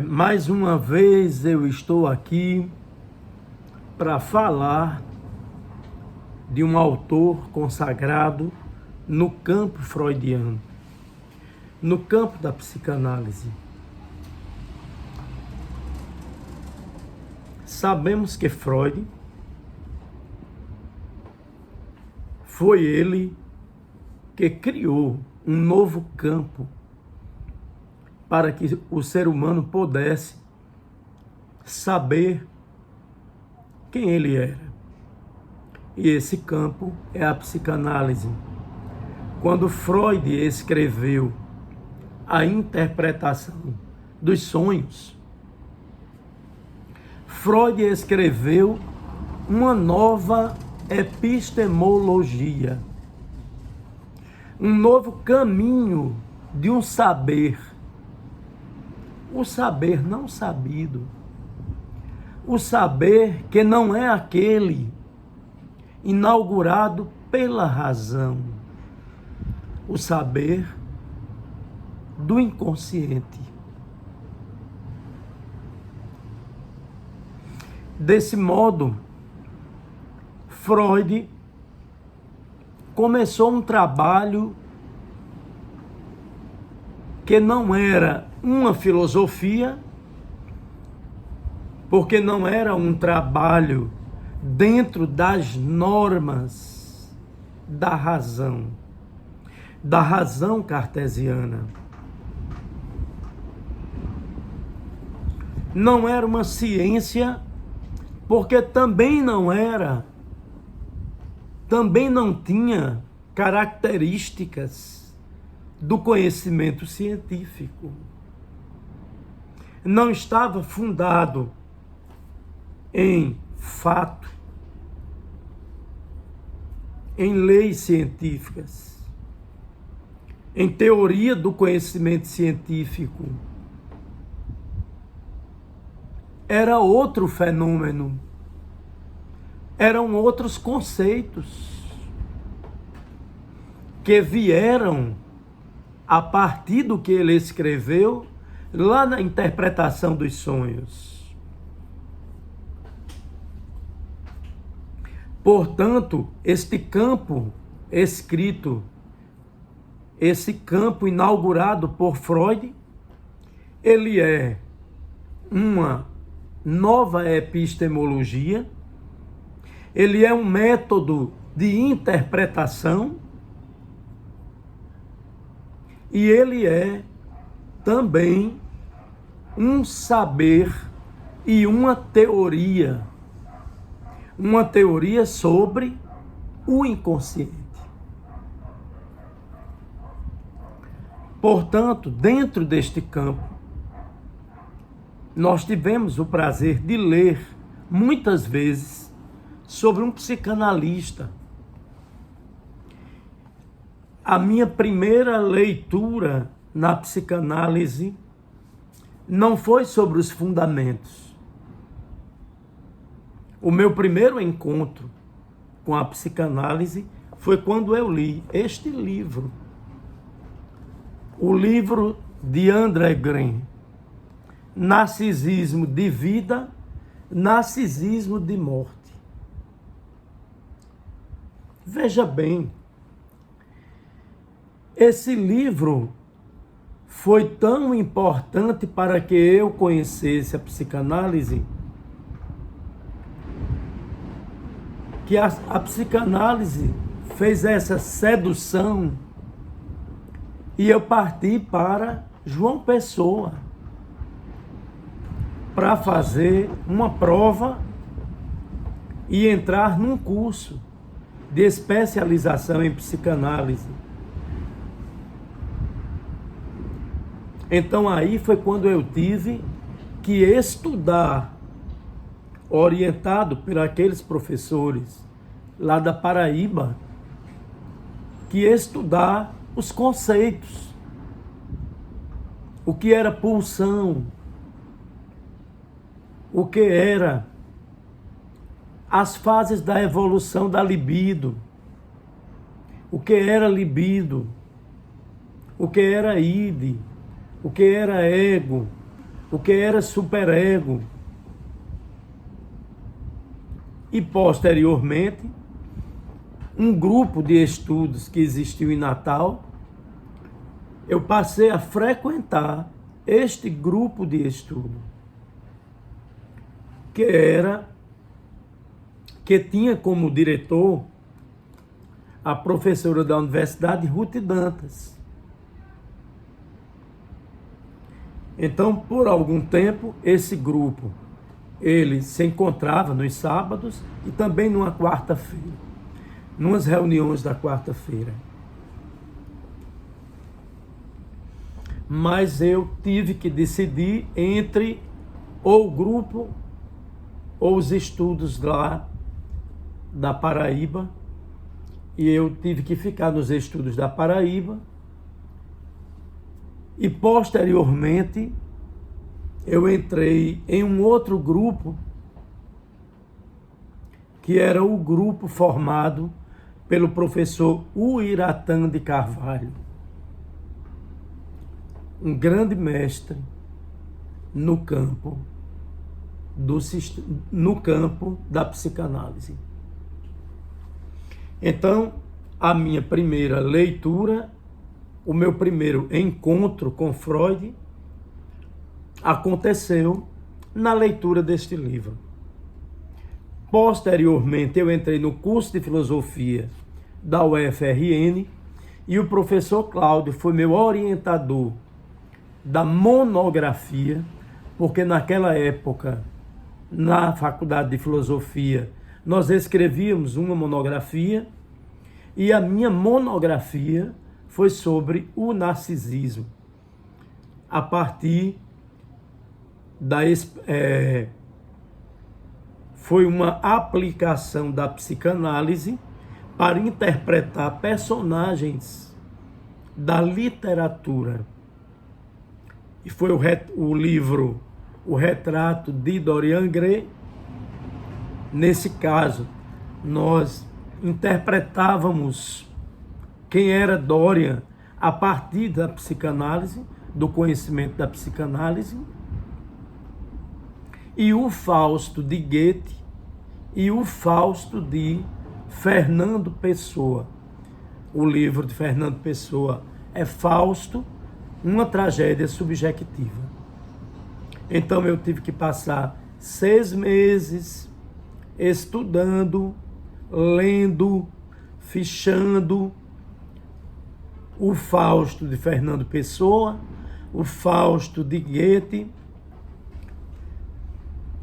Mais uma vez eu estou aqui para falar de um autor consagrado no campo freudiano, no campo da psicanálise. Sabemos que Freud foi ele que criou um novo campo para que o ser humano pudesse saber quem ele era. E esse campo é a psicanálise. Quando Freud escreveu a interpretação dos sonhos, Freud escreveu uma nova epistemologia, um novo caminho de um saber, o saber não sabido, o saber que não é aquele inaugurado pela razão, o saber do inconsciente. Desse modo, Freud começou um trabalho que não era uma filosofia, porque não era um trabalho dentro das normas da razão cartesiana. Não era uma ciência, porque também não tinha características do conhecimento científico. Não estava fundado em fato, em leis científicas, em teoria do conhecimento científico. Era outro fenômeno, eram outros conceitos que vieram a partir do que ele escreveu lá na interpretação dos sonhos. Portanto, este campo escrito, esse campo inaugurado por Freud, ele é uma nova epistemologia, ele é um método de interpretação e ele é também um saber e uma teoria sobre o inconsciente. Portanto, dentro deste campo, nós tivemos o prazer de ler muitas vezes sobre um psicanalista. A minha primeira leitura na psicanálise não foi sobre os fundamentos. O meu primeiro encontro com a psicanálise foi quando eu li este livro, o livro de André Green, Narcisismo de Vida, Narcisismo de Morte. Veja bem, esse livro foi tão importante para que eu conhecesse a psicanálise, que a psicanálise fez essa sedução e eu parti para João Pessoa para fazer uma prova e entrar num curso de especialização em psicanálise. Então aí foi quando eu tive que estudar, orientado por aqueles professores lá da Paraíba, que estudar os conceitos. O que era pulsão, o que era as fases da evolução da libido, o que era libido, o que era id, o que era ego, o que era superego. E, posteriormente, um grupo de estudos que existiu em Natal, eu passei a frequentar este grupo de estudo, que tinha como diretor a professora da Universidade, Ruth Dantas. Então, por algum tempo, esse grupo, ele se encontrava nos sábados e também numa quarta-feira, numas reuniões da quarta-feira. Mas eu tive que decidir entre ou o grupo ou os estudos lá da Paraíba, e eu tive que ficar nos estudos da Paraíba, e posteriormente eu entrei em um outro grupo, que era o grupo formado pelo professor Uiratã de Carvalho, um grande mestre no campo da psicanálise. Então, a minha primeira leitura, o meu primeiro encontro com Freud, aconteceu na leitura deste livro. Posteriormente, eu entrei no curso de filosofia da UFRN e o professor Cláudio foi meu orientador da monografia, porque naquela época, na faculdade de filosofia, nós escrevíamos uma monografia, e a minha monografia foi sobre o narcisismo, a partir foi uma aplicação da psicanálise para interpretar personagens da literatura. E foi o livro O Retrato de Dorian Gray. Nesse caso, nós interpretávamos quem era Dorian a partir da psicanálise, do conhecimento da psicanálise, e o Fausto de Goethe e o Fausto de Fernando Pessoa. O livro de Fernando Pessoa é Fausto, uma tragédia subjetiva. Então eu tive que passar 6 meses estudando, lendo, fichando o Fausto de Fernando Pessoa, o Fausto de Goethe,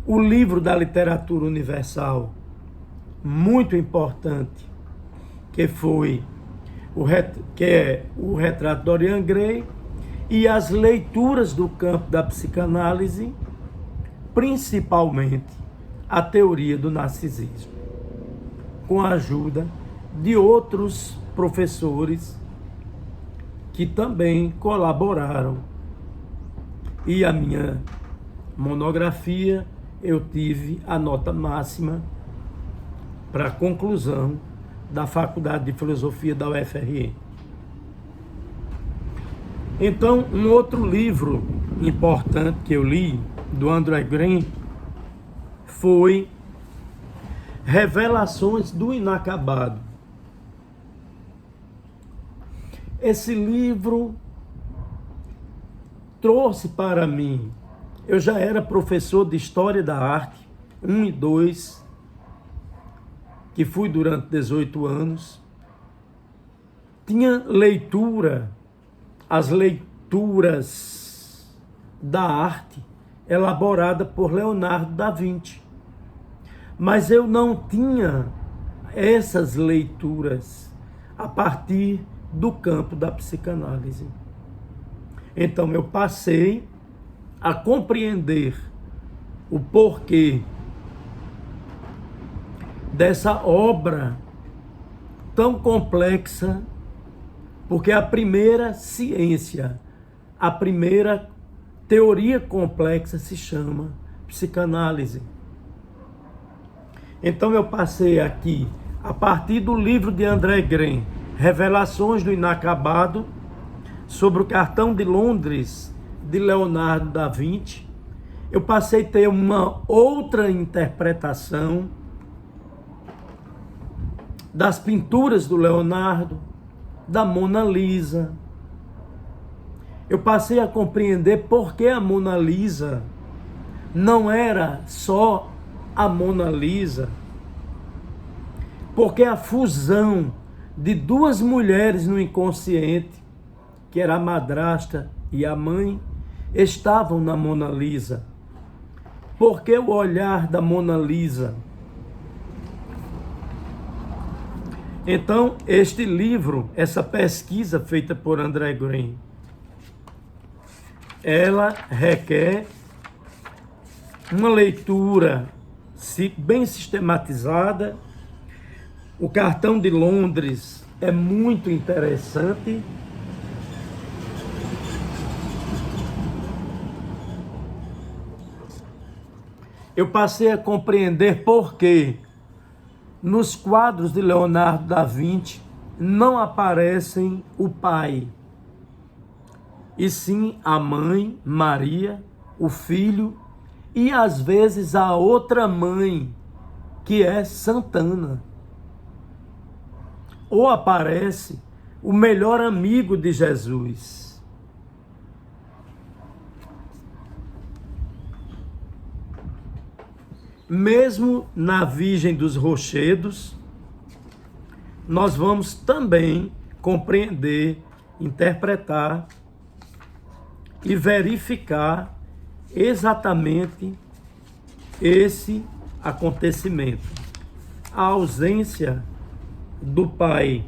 o livro da literatura universal, muito importante, que é o Retrato de Dorian Gray, e as leituras do campo da psicanálise, principalmente a teoria do narcisismo, com a ajuda de outros professores que também colaboraram. E a minha monografia, eu tive a nota máxima para a conclusão da Faculdade de Filosofia da UFRN. Então, um outro livro importante que eu li, do André Green, foi Revelações do Inacabado. Esse livro trouxe para mim, eu já era professor de História da Arte, 1 e 2, que fui durante 18 anos, tinha leitura, as leituras da arte elaborada por Leonardo da Vinci. Mas eu não tinha essas leituras a partir do campo da psicanálise. Então eu passei a compreender o porquê dessa obra tão complexa, porque a primeira ciência, a primeira teoria complexa se chama psicanálise. Então eu passei aqui, a partir do livro de André Green, Revelações do Inacabado, sobre o cartão de Londres de Leonardo da Vinci, eu passei a ter uma outra interpretação das pinturas do Leonardo, da Mona Lisa. Eu passei a compreender por que a Mona Lisa não era só a Mona Lisa, porque a fusão de duas mulheres no inconsciente, que era a madrasta e a mãe, estavam na Mona Lisa. Porque o olhar da Mona Lisa? Então, este livro, essa pesquisa feita por André Green, ela requer uma leitura bem sistematizada. O Cartão de Londres é muito interessante. Eu passei a compreender por que nos quadros de Leonardo da Vinci não aparecem o pai, e sim a mãe, Maria, o filho e às vezes a outra mãe, que é Santana. Ou aparece o melhor amigo de Jesus. Mesmo na Virgem dos Rochedos, nós vamos também compreender, interpretar e verificar exatamente esse acontecimento. A ausência do pai,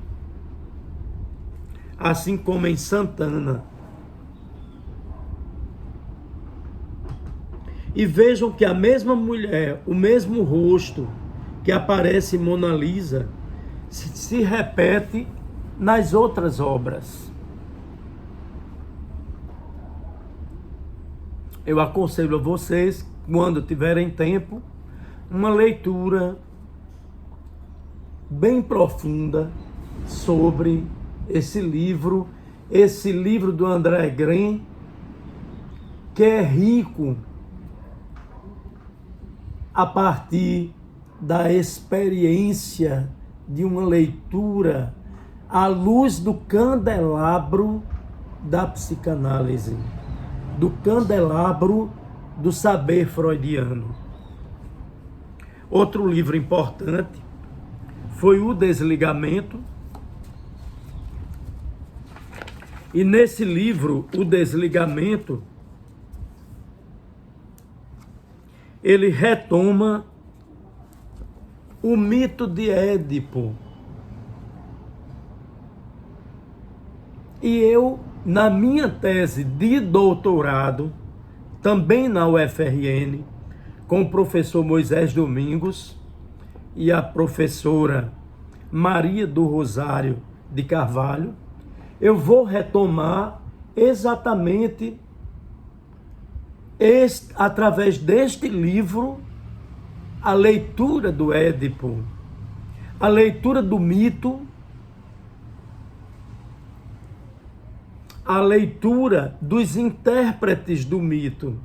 assim como em Santana. E vejam que a mesma mulher, o mesmo rosto que aparece em Mona Lisa, se repete nas outras obras. Eu aconselho a vocês, quando tiverem tempo, uma leitura bem profunda sobre esse livro do André Green, que é rico a partir da experiência de uma leitura à luz do candelabro da psicanálise, do candelabro do saber freudiano. Outro livro importante foi O Desligamento. E nesse livro, O Desligamento, ele retoma o mito de Édipo. E eu, na minha tese de doutorado, também na UFRN, com o professor Moisés Domingos e a professora Maria do Rosário de Carvalho, eu vou retomar exatamente através deste livro a leitura do Édipo, a leitura do mito, a leitura dos intérpretes do mito,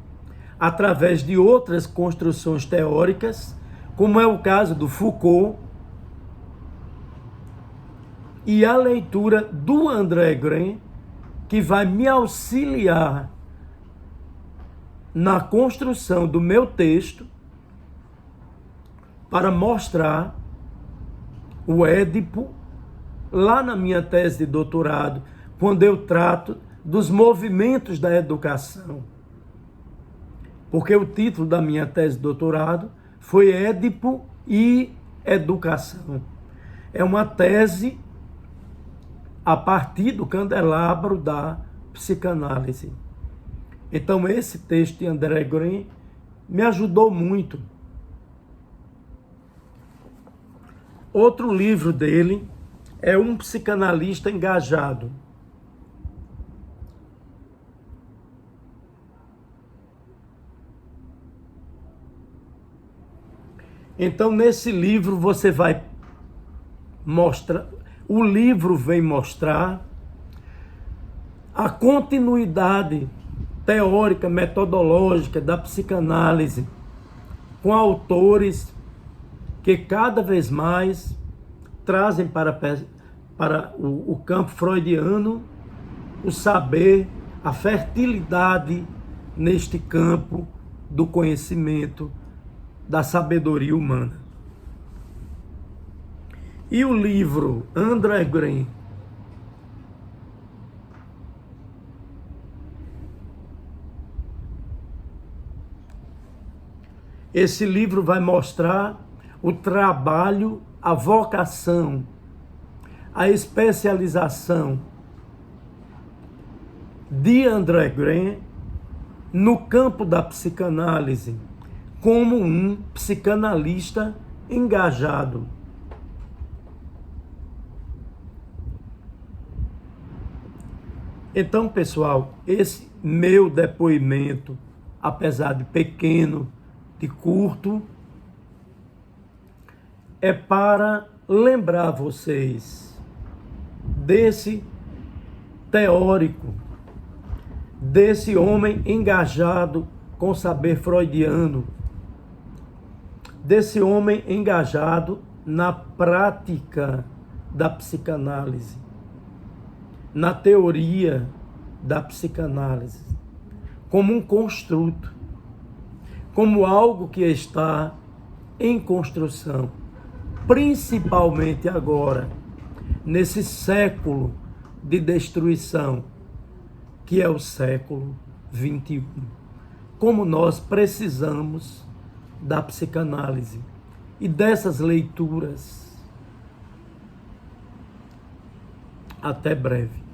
através de outras construções teóricas, como é o caso do Foucault, e a leitura do André Green, que vai me auxiliar na construção do meu texto para mostrar o Édipo lá na minha tese de doutorado, quando eu trato dos movimentos da educação. Porque o título da minha tese de doutorado foi Édipo e Educação. É uma tese a partir do candelabro da psicanálise. Então esse texto de André Green me ajudou muito. Outro livro dele é Um Psicanalista Engajado. Então nesse livro você vai mostrar, o livro vem mostrar a continuidade teórica, metodológica da psicanálise, com autores que cada vez mais trazem para o campo freudiano o saber, a fertilidade neste campo do conhecimento, da sabedoria humana. E o livro André Green, esse livro vai mostrar o trabalho, a vocação, a especialização de André Green no campo da psicanálise, como um psicanalista engajado. Então, pessoal, esse meu depoimento, apesar de pequeno, de curto, é para lembrar vocês desse teórico, desse homem engajado com o saber freudiano, desse homem engajado na prática da psicanálise, na teoria da psicanálise, como um construto, como algo que está em construção, principalmente agora, nesse século de destruição, que é o século XXI. Como nós precisamos da psicanálise e dessas leituras. Até breve.